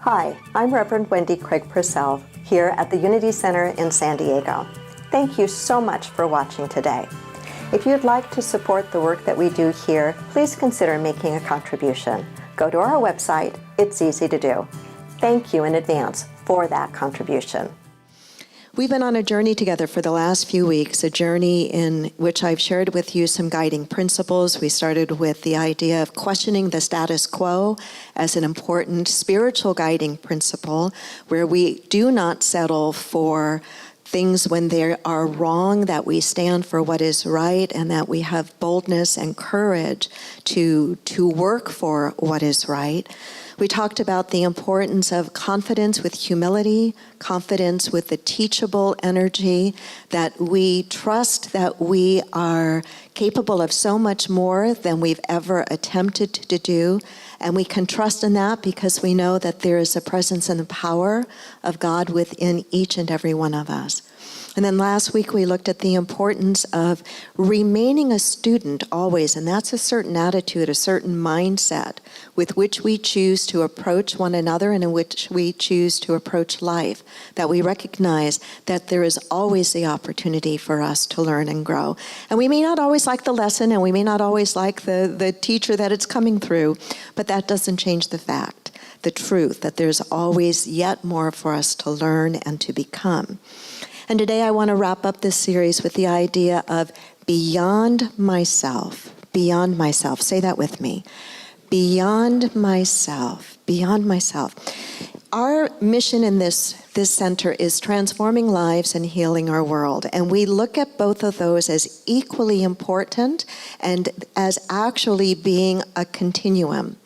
Hi, I'm Reverend Wendy Craig-Purcell here at the Unity Center in San Diego. Thank you so much for watching today. If you'd like to support the work that we do here, please consider making a contribution. Go to our website. It's easy to do. Thank you in advance for that contribution. We've been on a journey together for the last few weeks, a journey in which I've shared with you some guiding principles. We started with the idea of questioning the status quo as an important spiritual guiding principle, where we do not settle for things when they are wrong, that we stand for what is right, and that we have boldness and courage to work for what is right. We talked about the importance of confidence with humility, confidence with the teachable energy, that we trust that we are capable of so much more than we've ever attempted to do. And we can trust in that because we know that there is a presence and a power of God within each and every one of us. And then last week we looked at the importance of remaining a student always, and that's a certain attitude, a certain mindset with which we choose to approach one another and in which we choose to approach life, that we recognize that there is always the opportunity for us to learn and grow. And we may not always like the lesson, and we may not always like the teacher that it's coming through, but that doesn't change the fact, the truth, that there's always yet more for us to learn and to become. And today I want to wrap up this series with the idea of beyond myself. Beyond myself. Say that with me. Beyond myself. Beyond myself. Our mission in this center is transforming lives and healing our world. And we look at both of those as equally important and as actually being a continuum.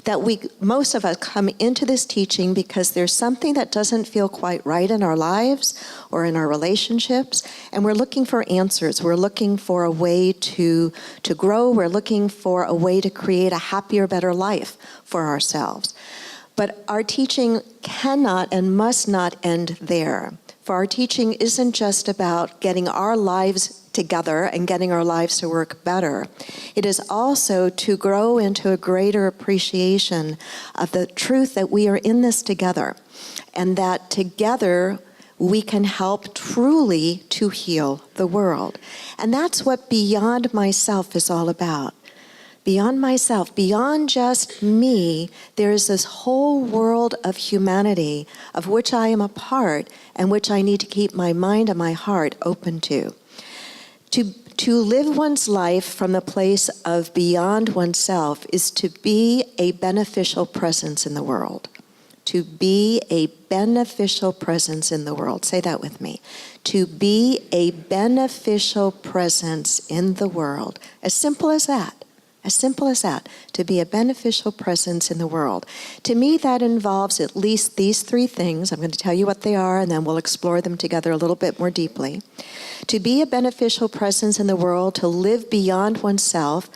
That most of us come into this teaching because there's something that doesn't feel quite right in our lives or in our relationships, and we're looking for answers. We're looking for a way to grow. We're looking for a way to create a happier, better life for ourselves. But our teaching cannot and must not end there. For our teaching isn't just about getting our lives together and getting our lives to work better. It is also to grow into a greater appreciation of the truth that we are in this together, and that together we can help truly to heal the world. And that's what Beyond Myself is all about. Beyond myself, beyond just me, there is this whole world of humanity of which I am a part and which I need to keep my mind and my heart open to. To live one's life from the place of beyond oneself is to be a beneficial presence in the world. To be a beneficial presence in the world. Say that with me. To be a beneficial presence in the world. As simple as that. As simple as that, to be a beneficial presence in the world. To me, that involves at least these three things. I'm going to tell you what they are, and then we'll explore them together a little bit more deeply. To be a beneficial presence in the world, to live beyond oneself,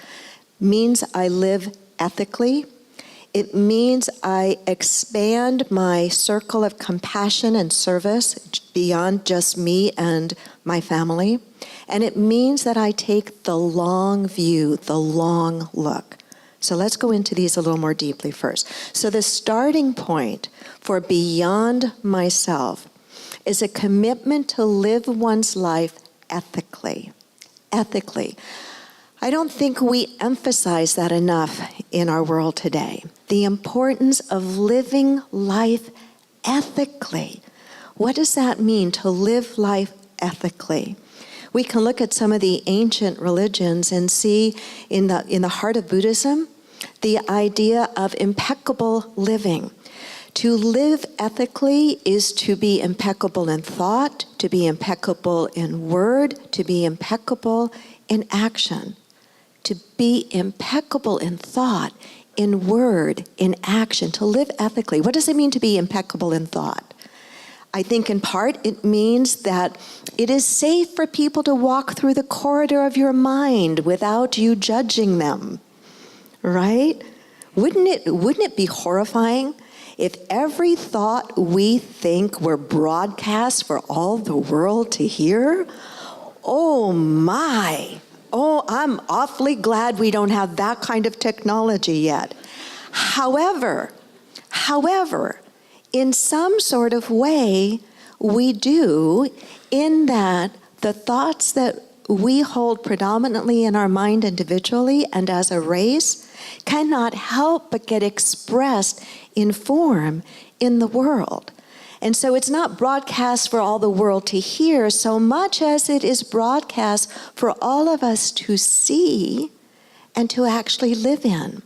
means I live ethically. It means I expand my circle of compassion and service beyond just me and my family. And it means that I take the long view, the long look. So let's go into these a little more deeply first. So the starting point for Beyond Myself is a commitment to live one's life ethically. Ethically. I don't think we emphasize that enough in our world today. The importance of living life ethically. What does that mean, to live life ethically? We can look at some of the ancient religions and see in the heart of Buddhism the idea of impeccable living. To live ethically is to be impeccable in thought, to be impeccable in word, to be impeccable in action. To be impeccable in thought, in word, in action, to live ethically. What does it mean to be impeccable in thought? I think in part it means that it is safe for people to walk through the corridor of your mind without you judging them, right? Wouldn't it be horrifying if every thought we think were broadcast for all the world to hear? Oh my! Oh, I'm awfully glad we don't have that kind of technology yet. However, In some sort of way, we do, in that the thoughts that we hold predominantly in our mind individually and as a race cannot help but get expressed in form in the world. And so it's not broadcast for all the world to hear so much as it is broadcast for all of us to see and to actually live in.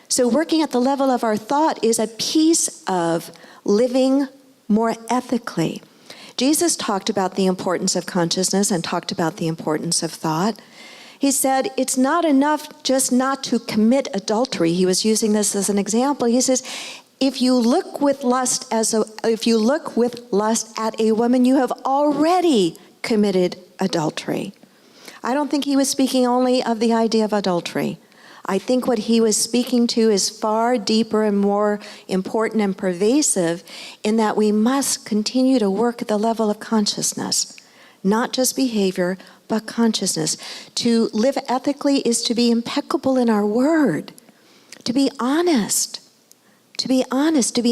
So working at the level of our thought is a piece of living more ethically. Jesus talked about the importance of consciousness and talked about the importance of thought. He said, it's not enough just not to commit adultery. He was using this as an example. He says, if you look with lust at a woman, you have already committed adultery. I don't think he was speaking only of the idea of adultery. I think what he was speaking to is far deeper and more important and pervasive, in that we must continue to work at the level of consciousness, not just behavior, but consciousness. To live ethically is to be impeccable in our word, to be honest, to be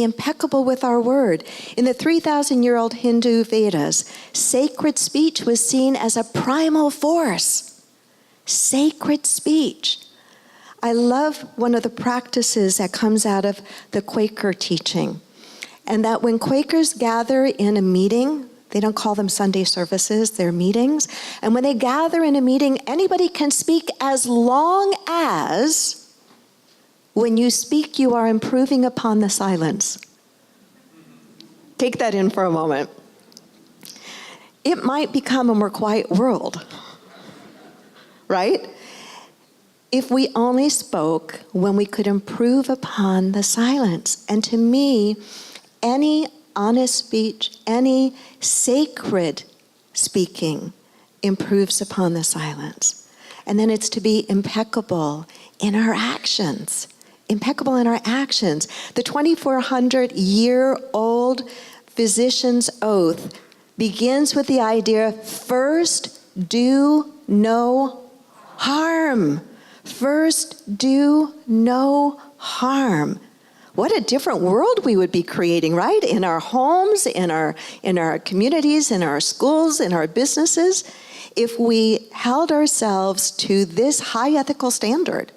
impeccable with our word. In the 3,000-year-old Hindu Vedas, sacred speech was seen as a primal force. Sacred speech. I love one of the practices that comes out of the Quaker teaching, and that when Quakers gather in a meeting, they don't call them Sunday services, they're meetings, and when they gather in a meeting, anybody can speak as long as when you speak, you are improving upon the silence. Take that in for a moment. It might become a more quiet world, right? If we only spoke when we could improve upon the silence. And to me, any honest speech, any sacred speaking improves upon the silence. And then it's to be impeccable in our actions. Impeccable in our actions. The 2,400-year-old physician's oath begins with the idea, first do no harm. First, do no harm. What a different world we would be creating, right? In our homes, in our communities, in our schools, in our businesses, if we held ourselves to this high ethical standard.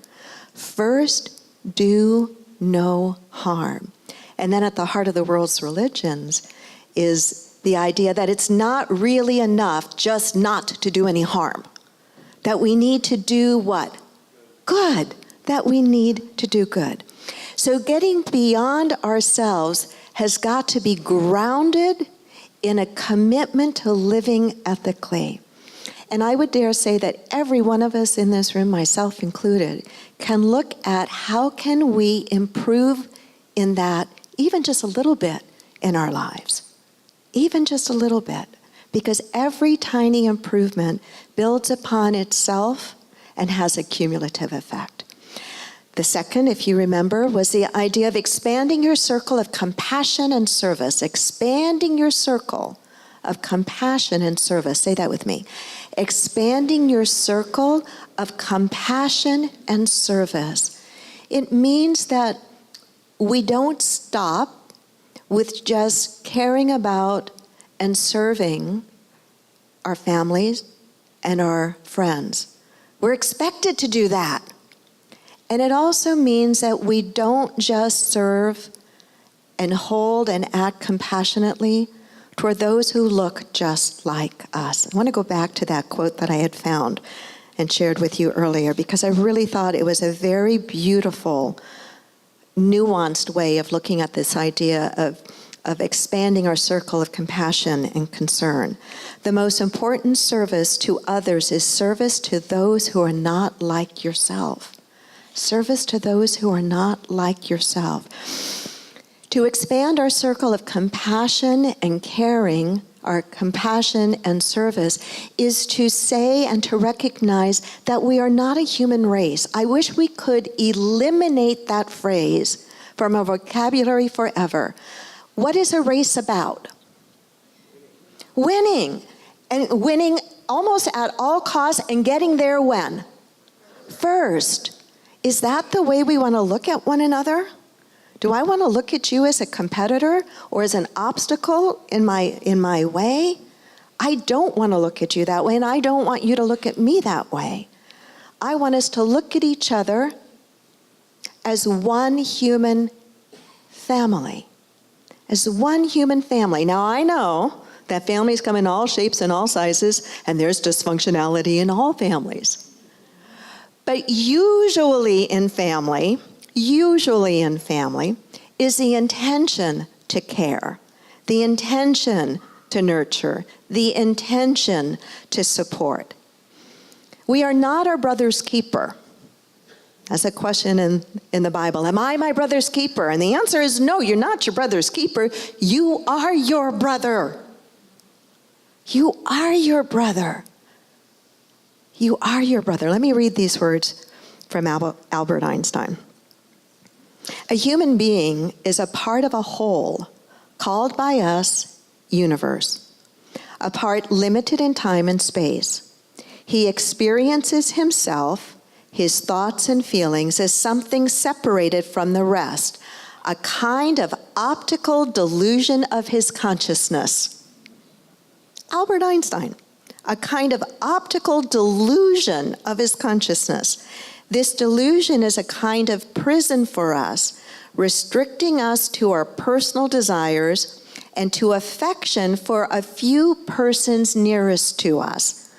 First, do no harm. And then at the heart of the world's religions is the idea that it's not really enough just not to do any harm. That we need to do what? Good, that we need to do good. So getting beyond ourselves has got to be grounded in a commitment to living ethically. And I would dare say that every one of us in this room, myself included, can look at how can we improve in that even just a little bit in our lives. Even just a little bit. Because every tiny improvement builds upon itself and has a cumulative effect. The second, if you remember, was the idea of expanding your circle of compassion and service. Expanding your circle of compassion and service. Say that with me. Expanding your circle of compassion and service. It means that we don't stop with just caring about and serving our families and our friends. We're expected to do that. And it also means that we don't just serve and hold and act compassionately toward those who look just like us. I want to go back to that quote that I had found and shared with you earlier, because I really thought it was a very beautiful, nuanced way of looking at this idea of expanding our circle of compassion and concern. The most important service to others is service to those who are not like yourself. Service to those who are not like yourself. To expand our circle of compassion and caring, our compassion and service, is to say and to recognize that we are not a human race. I wish we could eliminate that phrase from our vocabulary forever. What is a race about? Winning. And winning almost at all costs and getting there when? First. Is that the way we want to look at one another? Do I want to look at you as a competitor or as an obstacle in my way? I don't want to look at you that way, and I don't want you to look at me that way. I want us to look at each other as one human family. As one human family. Now, I know that families come in all shapes and all sizes, and there's dysfunctionality in all families. But usually in family is the intention to care, the intention to nurture, the intention to support. We are not our brother's keeper. That's a question in the Bible. Am I my brother's keeper? And the answer is no, you're not your brother's keeper. You are your brother. You are your brother. You are your brother. Let me read these words from Albert Einstein. A human being is a part of a whole called by us universe, a part limited in time and space. He experiences himself, his thoughts and feelings, as something separated from the rest, a kind of optical delusion of his consciousness. Albert Einstein, a kind of optical delusion of his consciousness. This delusion is a kind of prison for us, restricting us to our personal desires and to affection for a few persons nearest to us.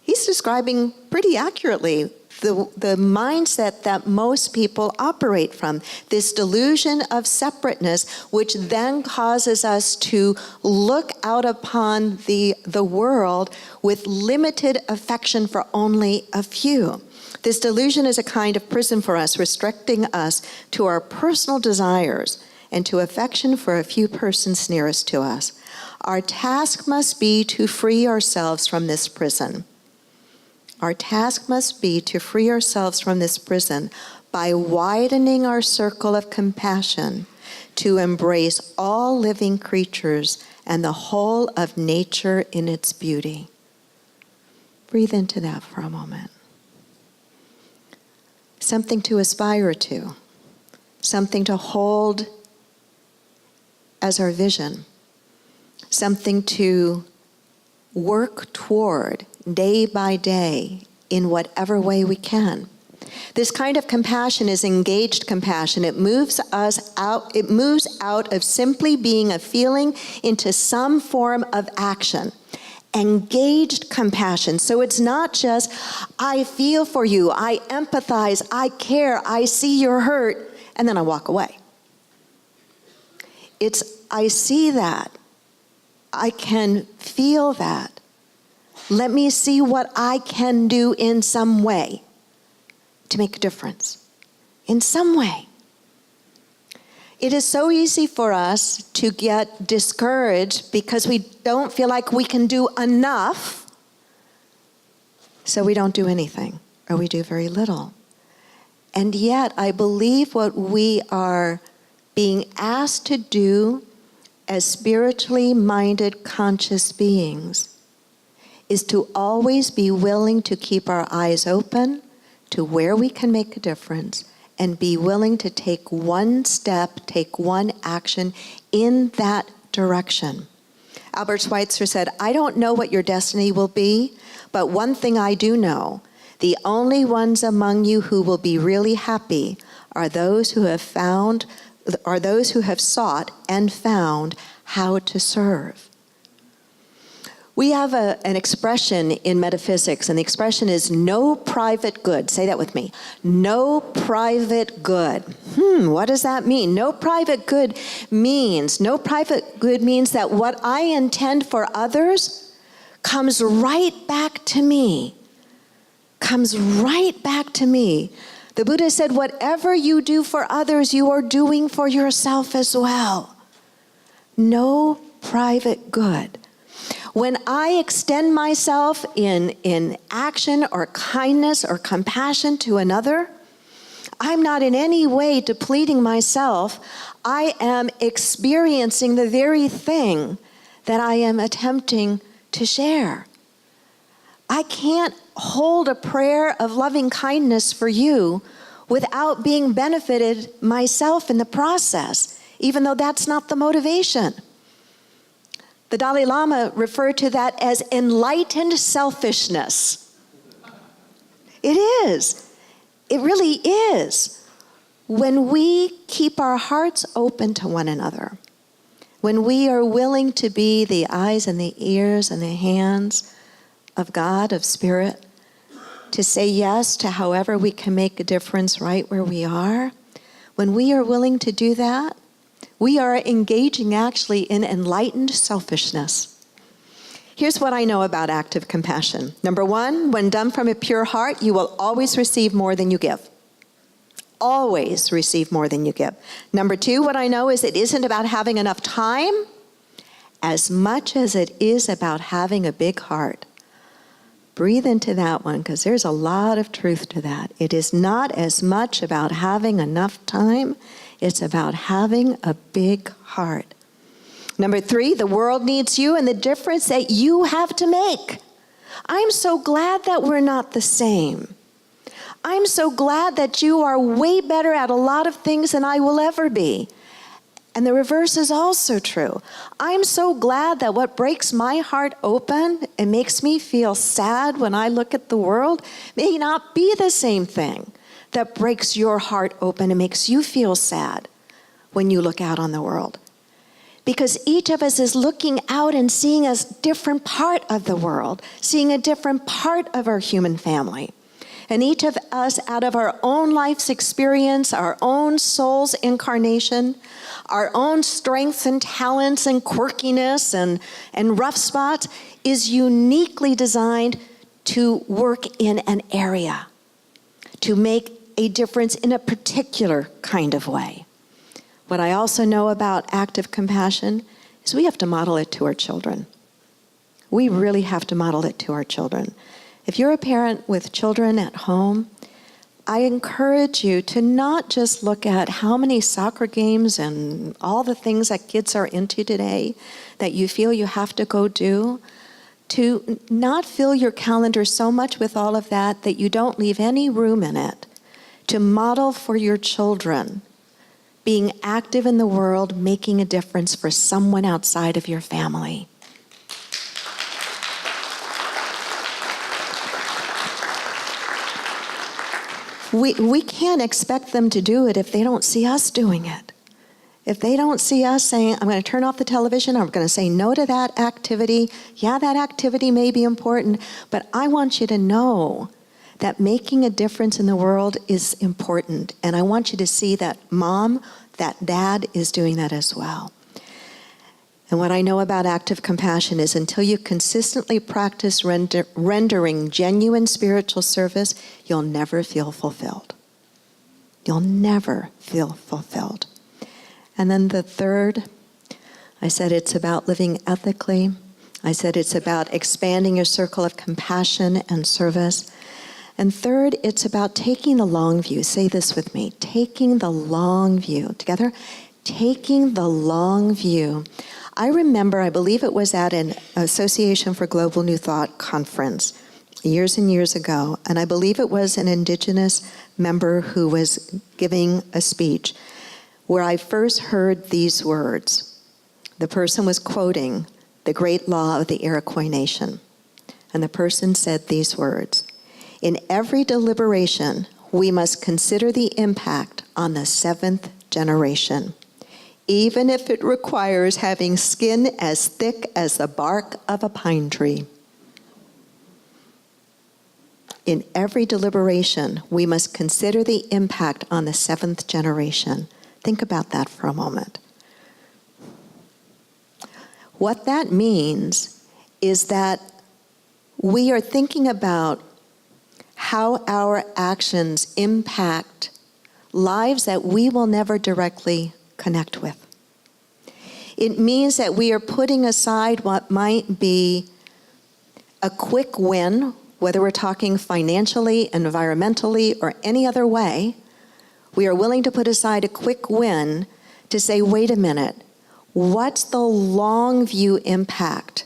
He's describing pretty accurately the mindset that most people operate from, this delusion of separateness, which then causes us to look out upon the world with limited affection for only a few. This delusion is a kind of prison for us, restricting us to our personal desires and to affection for a few persons nearest to us. Our task must be to free ourselves from this prison. Our task must be to free ourselves from this prison by widening our circle of compassion to embrace all living creatures and the whole of nature in its beauty. Breathe into that for a moment. Something to aspire to, something to hold as our vision, something to work toward day by day in whatever way we can. This kind of compassion is engaged compassion. It moves us out. It moves out of simply being a feeling into some form of action. Engaged compassion. So it's not just, I feel for you, I empathize, I care, I see your hurt, and then I walk away. It's, I see that. I can feel that. Let me see what I can do in some way to make a difference. In some way. It is so easy for us to get discouraged because we don't feel like we can do enough, so we don't do anything, or we do very little. And yet, I believe what we are being asked to do as spiritually minded, conscious beings is to always be willing to keep our eyes open to where we can make a difference and be willing to take one step, take one action in that direction. Albert Schweitzer said, I don't know what your destiny will be, but one thing I do know, the only ones among you who will be really happy are those who have sought and found how to serve. We have an expression in metaphysics, and the expression is no private good. Say that with me. No private good. What does that mean? No private good means that what I intend for others comes right back to me. Comes right back to me. The Buddha said, whatever you do for others, you are doing for yourself as well. No private good. When I extend myself in action or kindness or compassion to another, I'm not in any way depleting myself. I am experiencing the very thing that I am attempting to share. I can't hold a prayer of loving kindness for you without being benefited myself in the process, even though that's not the motivation. The Dalai Lama referred to that as enlightened selfishness. It is. It really is. When we keep our hearts open to one another, when we are willing to be the eyes and the ears and the hands of God, of Spirit, to say yes to however we can make a difference right where we are, when we are willing to do that, we are engaging actually in enlightened selfishness. Here's what I know about active compassion. Number one, when done from a pure heart, you will always receive more than you give. Always receive more than you give. Number two, what I know is it isn't about having enough time as much as it is about having a big heart. Breathe into that one, because there's a lot of truth to that. It is not as much about having enough time, it's about having a big heart. Number three, the world needs you and the difference that you have to make. I'm so glad that we're not the same. I'm so glad that you are way better at a lot of things than I will ever be. And the reverse is also true. I'm so glad that what breaks my heart open and makes me feel sad when I look at the world may not be the same thing that breaks your heart open and makes you feel sad when you look out on the world. Because each of us is looking out and seeing a different part of the world, seeing a different part of our human family. And each of us, out of our own life's experience, our own soul's incarnation, our own strengths and talents and quirkiness and rough spots, is uniquely designed to work in an area, to make a difference in a particular kind of way. What I also know about active compassion is we have to model it to our children. We really have to model it to our children. If you're a parent with children at home, I encourage you to not just look at how many soccer games and all the things that kids are into today that you feel you have to go do, to not fill your calendar so much with all of that that you don't leave any room in it to model for your children being active in the world, making a difference for someone outside of your family. We can't expect them to do it if they don't see us doing it. If they don't see us saying, I'm going to turn off the television, I'm going to say no to that activity. Yeah, that activity may be important, but I want you to know that making a difference in the world is important. And I want you to see that mom, that dad is doing that as well. And what I know about active compassion is until you consistently practice rendering genuine spiritual service, you'll never feel fulfilled. You'll never feel fulfilled. And then the third, I said it's about living ethically. I said it's about expanding your circle of compassion and service. And third, it's about taking the long view. Say this with me. Taking the long view. Together? Taking the long view. I remember, I believe it was at an Association for Global New Thought conference years and years ago, and I believe it was an indigenous member who was giving a speech where I first heard these words. The person was quoting the great law of the Iroquois Nation, and the person said these words: in every deliberation, we must consider the impact on the seventh generation, even if it requires having skin as thick as the bark of a pine tree. In every deliberation, we must consider the impact on the seventh generation. Think about that for a moment. What that means is that we are thinking about how our actions impact lives that we will never directly connect with. It means that we are putting aside what might be a quick win, whether we're talking financially, environmentally, or any other way. We are willing to put aside a quick win to say, wait a minute, what's the long view impact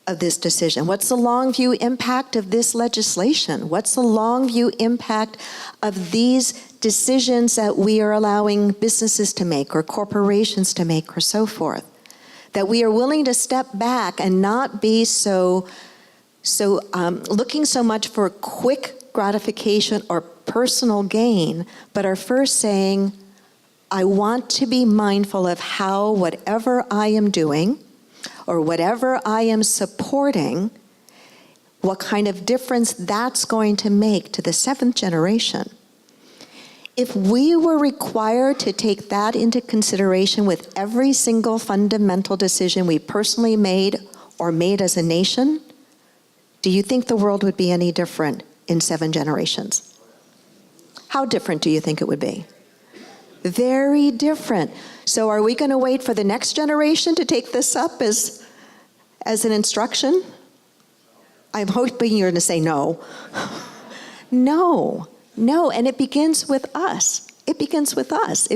of this decision? What's the long view impact of this legislation? What's the long view impact of these decisions that we are allowing businesses to make or corporations to make or so forth? That we are willing to step back and not be looking so much for quick gratification or personal gain, but are first saying, I want to be mindful of how whatever I am doing or whatever I am supporting, what kind of difference that's going to make to the seventh generation. If we were required to take that into consideration with every single fundamental decision we personally made or made as a nation, do you think the world would be any different in 7 generations? How different do you think it would be? Very different. So are we going to wait for the next generation to take this up as an instruction? I'm hoping you're going to say no. No, and it begins with us. It begins with us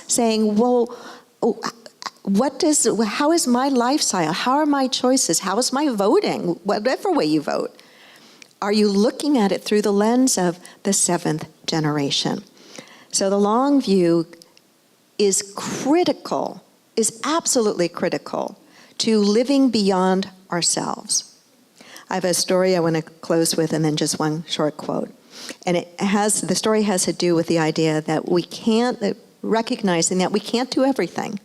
saying, well, how is my lifestyle? How are my choices? How is my voting? Whatever way you vote. Are you looking at it through the lens of the 7th generation? So the long view is critical, is absolutely critical to living beyond ourselves. I have a story I want to close with and then just one short quote. And the story has to do with the idea that recognizing that we can't do everything,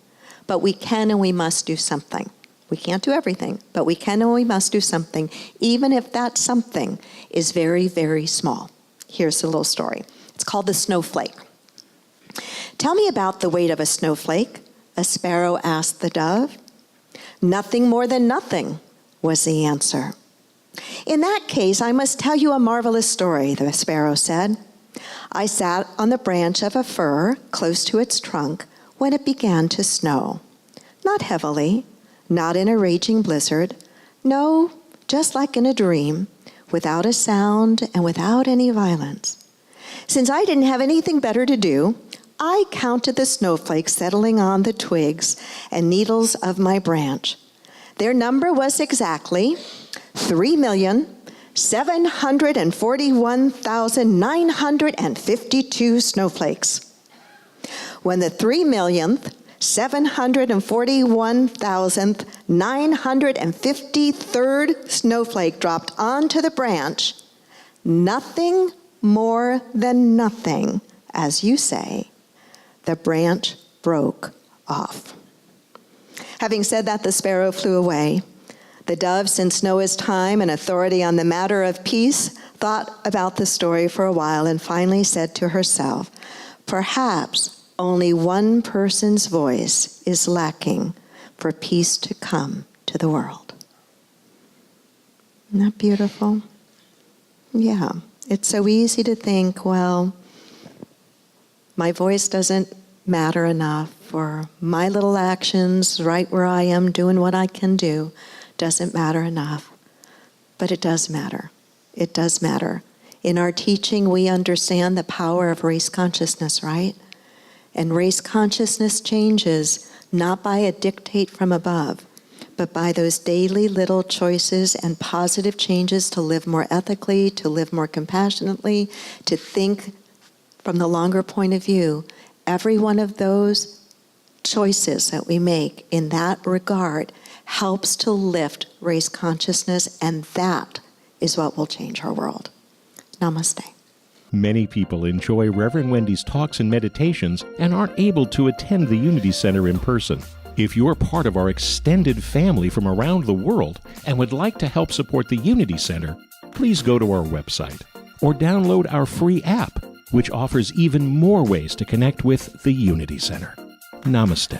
but we can and we must do something. We can't do everything, but we can and we must do something, even if that something is very, very small. Here's a little story. It's called The Snowflake. Tell me about the weight of a snowflake, a sparrow asked the dove. Nothing more than nothing, was the answer. In that case, I must tell you a marvelous story, the sparrow said. I sat on the branch of a fir close to its trunk when it began to snow. Not heavily, not in a raging blizzard. No, just like in a dream, without a sound and without any violence. Since I didn't have anything better to do, I counted the snowflakes settling on the twigs and needles of my branch. Their number was exactly 3,741,952 snowflakes. When the 3,741,953rd snowflake dropped onto the branch, nothing more than nothing, as you say, the branch broke off. Having said that, the sparrow flew away. The dove, since snow is time and authority on the matter of peace, thought about the story for a while and finally said to herself, perhaps only one person's voice is lacking for peace to come to the world. Isn't that beautiful? Yeah. It's so easy to think, well, my voice doesn't matter enough, or my little actions right where I am doing what I can do doesn't matter enough. But it does matter. It does matter. In our teaching, we understand the power of race consciousness, right? And race consciousness changes not by a dictate from above, but by those daily little choices and positive changes to live more ethically, to live more compassionately, to think from the longer point of view. Every one of those choices that we make in that regard helps to lift race consciousness, and that is what will change our world. Namaste. Many people enjoy Reverend Wendy's talks and meditations and aren't able to attend the Unity Center in person. If you're part of our extended family from around the world and would like to help support the Unity Center, please go to our website or download our free app, which offers even more ways to connect with the Unity Center. Namaste.